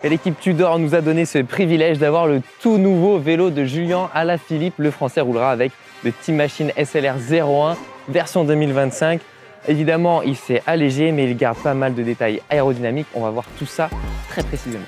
Et l'équipe Tudor nous a donné ce privilège d'avoir le tout nouveau vélo de Julien Alaphilippe. Le Français roulera avec le Team Machine SLR 01 version 2025. Évidemment, il s'est allégé, mais il garde pas mal de détails aérodynamiques. On va voir tout ça très précisément.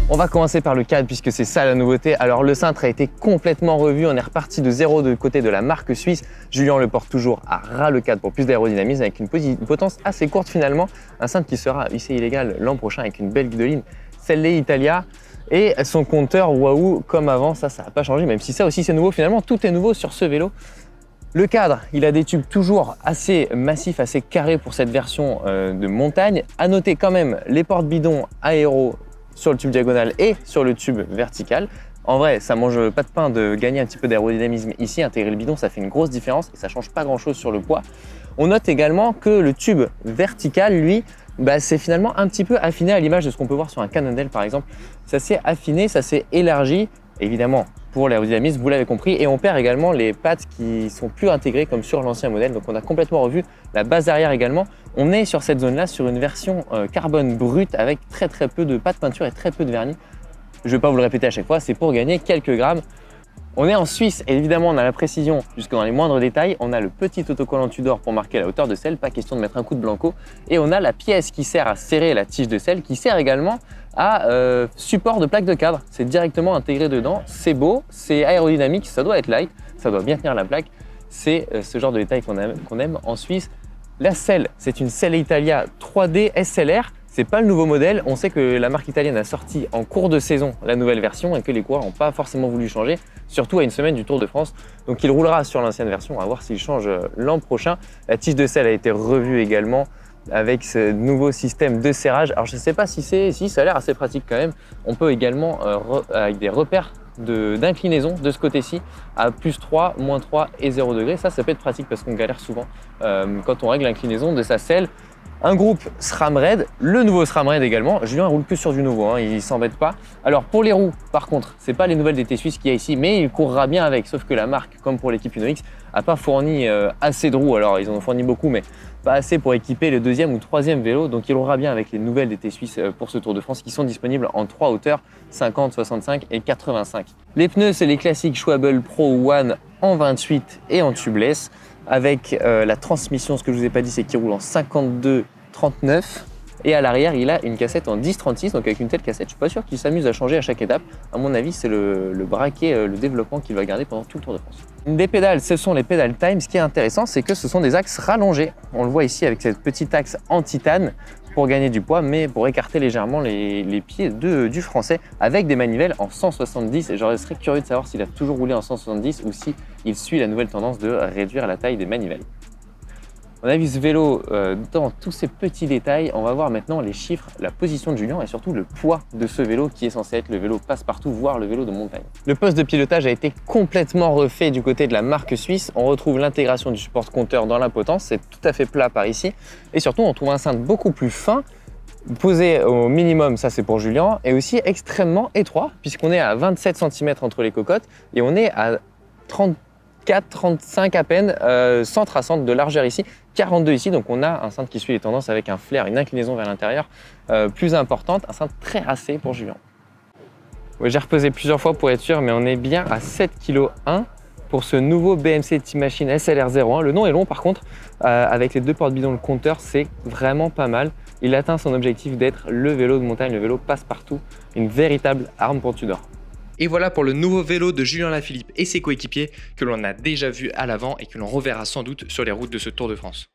On va commencer par le cadre puisque c'est ça la nouveauté. Alors le cintre a été complètement revu, on est reparti de zéro de côté de la marque suisse. Julien le porte toujours à ras le cadre pour plus d'aérodynamisme avec une potence assez courte finalement. Un cintre qui sera hissé illégal l'an prochain avec une belle guidoline Selle Italia et son compteur Wahoo comme avant. Ça n'a pas changé, même si ça aussi c'est nouveau. Finalement tout est nouveau sur ce vélo. Le cadre, il a des tubes toujours assez massifs, assez carrés pour cette version de montagne. À noter quand même les porte-bidons aéro sur le tube diagonal et sur le tube vertical. En vrai, ça mange pas de pain de gagner un petit peu d'aérodynamisme ici. Intégrer le bidon, ça fait une grosse différence et ça change pas grand chose sur le poids. On note également que le tube vertical, lui, c'est finalement un petit peu affiné à l'image de ce qu'on peut voir sur un Cannondale par exemple. Ça s'est affiné, ça s'est élargi, évidemment pour l'aérodynamisme, vous l'avez compris, et on perd également les pattes qui sont plus intégrées comme sur l'ancien modèle. Donc on a complètement revu la base arrière également. On est sur cette zone-là sur une version carbone brute avec très peu de pâte peinture et très peu de vernis. Je ne vais pas vous le répéter à chaque fois, c'est pour gagner quelques grammes. On est en Suisse et évidemment on a la précision jusque dans les moindres détails. On a le petit autocollant Tudor pour marquer la hauteur de selle, pas question de mettre un coup de blanco. Et on a la pièce qui sert à serrer la tige de selle, qui sert également à support de plaque de cadre. C'est directement intégré dedans, c'est beau, c'est aérodynamique, ça doit être light, ça doit bien tenir la plaque. C'est ce genre de détail qu'on aime en Suisse. La selle, c'est une Selle Italia 3D SLR. C'est pas le nouveau modèle. On sait que la marque italienne a sorti en cours de saison la nouvelle version et que les coureurs n'ont pas forcément voulu changer, surtout à une semaine du Tour de France. Donc il roulera sur l'ancienne version, à voir s'il change l'an prochain. La tige de selle a été revue également avec ce nouveau système de serrage. Alors je ne sais pas si ça a l'air assez pratique quand même. On peut également, avec des repères d'inclinaison de ce côté-ci, à +3, -3 et 0 degré. Ça peut être pratique parce qu'on galère souvent quand on règle l'inclinaison de sa selle. Un groupe SRAM Red, le nouveau SRAM Red également. Julien ne roule que sur du nouveau, hein, il ne s'embête pas. Alors pour les roues, par contre, ce n'est pas les nouvelles DT Suisse qu'il y a ici, mais il courra bien avec. Sauf que la marque, comme pour l'équipe Uno X, n'a pas fourni assez de roues. Alors ils en ont fourni beaucoup, mais pas assez pour équiper le deuxième ou troisième vélo. Donc il roulera bien avec les nouvelles DT Suisse pour ce Tour de France qui sont disponibles en 3 hauteurs, 50, 65 et 85. Les pneus, c'est les classiques Schwalbe Pro One en 28 et en tubeless. Avec la transmission, ce que je vous ai pas dit, c'est qu'il roule en 52-39 et à l'arrière il a une cassette en 10-36. Donc avec une telle cassette, je suis pas sûr qu'il s'amuse à changer à chaque étape. À mon avis, c'est le braquet, le développement qu'il va garder pendant tout le Tour de France. Des pédales, ce sont les pédales Time. Ce qui est intéressant, c'est que ce sont des axes rallongés. On le voit ici avec cette petite axe en titane pour gagner du poids, mais pour écarter légèrement les pieds du Français avec des manivelles en 170. Et je serais curieux de savoir s'il a toujours roulé en 170 ou si il suit la nouvelle tendance de réduire la taille des manivelles. On a vu ce vélo dans tous ces petits détails. On va voir maintenant les chiffres, la position de Julien et surtout le poids de ce vélo qui est censé être le vélo passe-partout, voire le vélo de montagne. Le poste de pilotage a été complètement refait du côté de la marque suisse. On retrouve l'intégration du support compteur dans la potence, c'est tout à fait plat par ici. Et surtout, on trouve un cintre beaucoup plus fin, posé au minimum, ça c'est pour Julien, et aussi extrêmement étroit, puisqu'on est à 27 cm entre les cocottes et on est à 34-35 à peine, centre à centre de largeur ici, 42 ici, donc on a un cintre qui suit les tendances avec un flair, une inclinaison vers l'intérieur plus importante, un cintre très racé pour Julien. Ouais, j'ai repesé plusieurs fois pour être sûr, mais on est bien à 7,1 kg pour ce nouveau BMC Team Machine SLR 01. Le nom est long par contre, avec les deux porte-bidons, le compteur, c'est vraiment pas mal. Il atteint son objectif d'être le vélo de montagne, le vélo passe-partout, une véritable arme pour Tudor. Et voilà pour le nouveau vélo de Julien Alaphilippe et ses coéquipiers que l'on a déjà vu à l'avant et que l'on reverra sans doute sur les routes de ce Tour de France.